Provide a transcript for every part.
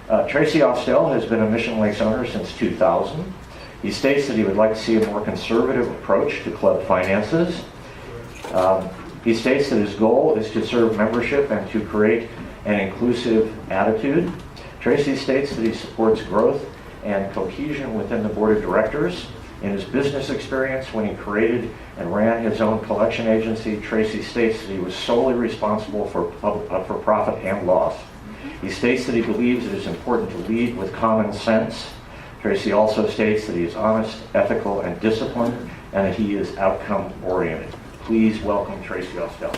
Tracey Austell has been a Mission Lakes owner since 2000. He states that he would like to see a more conservative approach to club finances. He states that his goal is to serve membership and to create an inclusive attitude. Tracey states that he supports growth and cohesion within the board of directors. In his business experience, when he created and ran his own collection agency, Tracey states that he was solely responsible for profit and loss. He states that he believes it is important to lead with common sense. Tracey also states that he is honest, ethical, and disciplined, and that he is outcome-oriented. Please welcome Tracey Austell.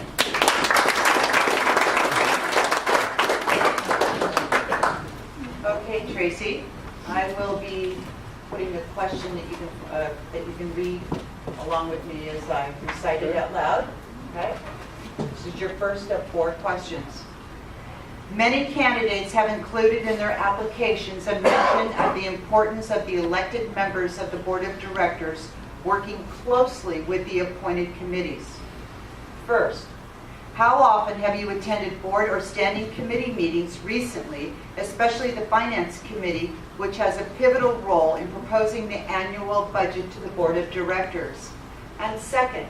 Okay, Tracey, I will be putting a question that you can read along with me as I recite it out loud. Okay? This is your first of 4 questions. Many candidates have included in their applications a mention of the importance of the elected members of the board of directors working closely with the appointed committees. First, how often have you attended board or standing committee meetings recently, especially the finance committee, which has a pivotal role in proposing the annual budget to the board of directors? And second,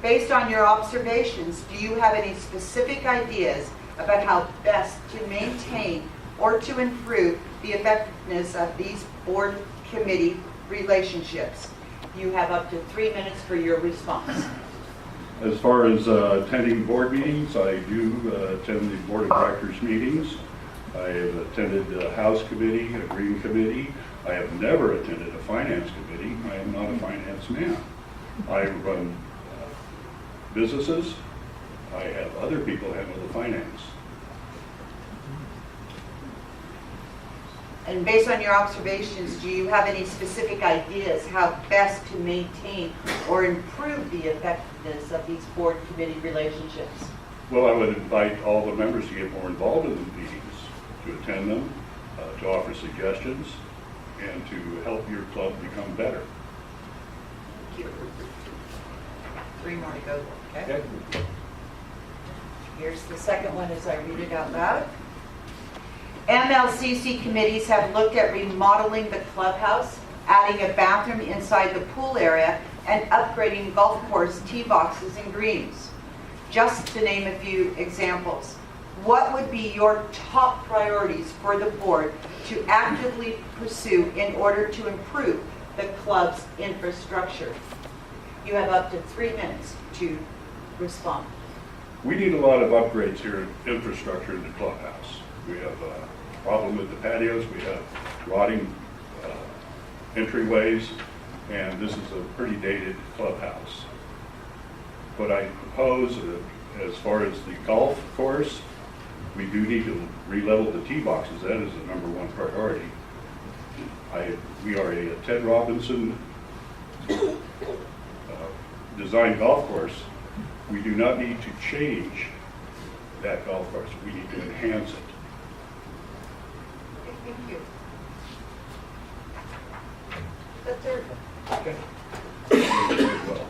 based on your observations, do you have any specific ideas about how best to maintain or to improve the effectiveness of these board committee relationships? You have up to 3 minutes for your response. As far as attending board meetings, I do attend the board of directors meetings. I have attended the House Committee, a Green Committee. I have never attended a Finance Committee. I am not a finance man. I run businesses. I have other people handle the finance. And based on your observations, do you have any specific ideas how best to maintain or improve the effectiveness of these board committee relationships? Well, I would invite all the members to get more involved in the meetings, to attend them, to offer suggestions, and to help your club become better. Thank you. 3 more to go, okay? Okay. Here's the second one as I read it out loud. MLCC committees have looked at remodeling the clubhouse, adding a bathroom inside the pool area, and upgrading golf course tee boxes and greens. Just to name a few examples. What would be your top priorities for the board to actively pursue in order to improve the club's infrastructure? You have up to 3 minutes to respond. We need a lot of upgrades here in infrastructure in the clubhouse. We have a problem with the patios. We have rotting entryways, and this is a pretty dated clubhouse. But I propose, as far as the golf course, we do need to re-level the tee boxes. That is the #1 priority. We are a Ted Robinson designed golf course. We do not need to change that golf course. We need to enhance it. Thank you. The third one. Okay. Very well.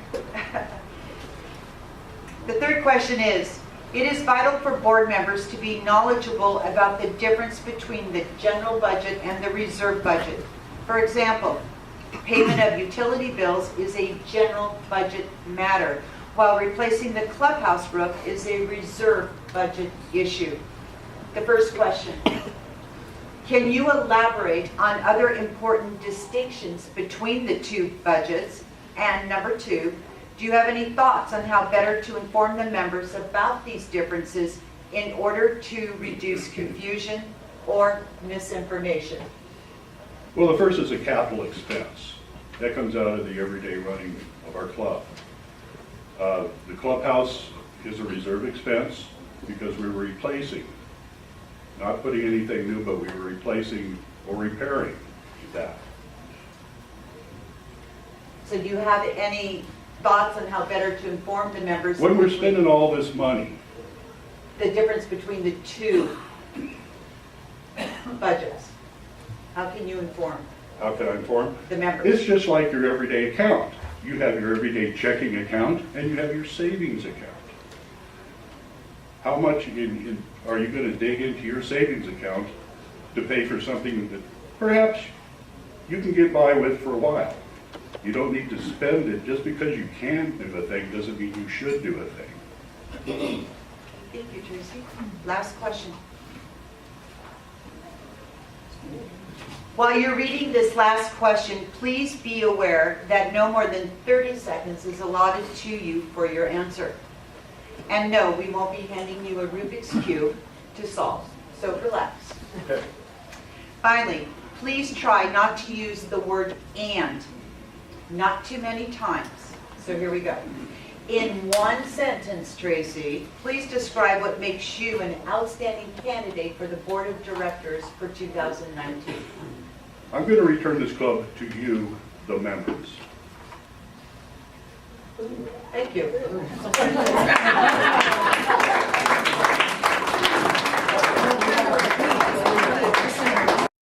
The third question is, it is vital for board members to be knowledgeable about the difference between the general budget and the reserve budget. For example, payment of utility bills is a general budget matter, while replacing the clubhouse roof is a reserve budget issue. The first question, can you elaborate on other important distinctions between the 2 budgets? And number 2, do you have any thoughts on how better to inform the members about these differences in order to reduce confusion or misinformation? Well, the first is a capital expense. That comes out of the everyday running of our club. The clubhouse is a reserve expense because we were replacing, not putting anything new, but we were replacing or repairing that. So do you have any thoughts on how better to inform the members? When we're spending all this money, the difference between the 2 budgets, how can you inform how can I inform? the members? It's just like your everyday account. You have your everyday checking account and you have your savings account. How much are you going to dig into your savings account to pay for something that perhaps you can get by with for a while. You don't need to spend it. Just because you can do a thing doesn't mean you should do a thing. Thank you, Tracy. Last question. While you're reading this last question, please be aware that no more than 30 seconds is allotted to you for your answer. And no, we won't be handing you a Rubik's Cube to solve, so relax. Okay. Finally, please try not to use the word "and" not too many times. So here we go. In one sentence, Tracy, please describe what makes you an outstanding candidate for the Board of Directors for 2019. I'm going to return this club to you, the members. Thank you.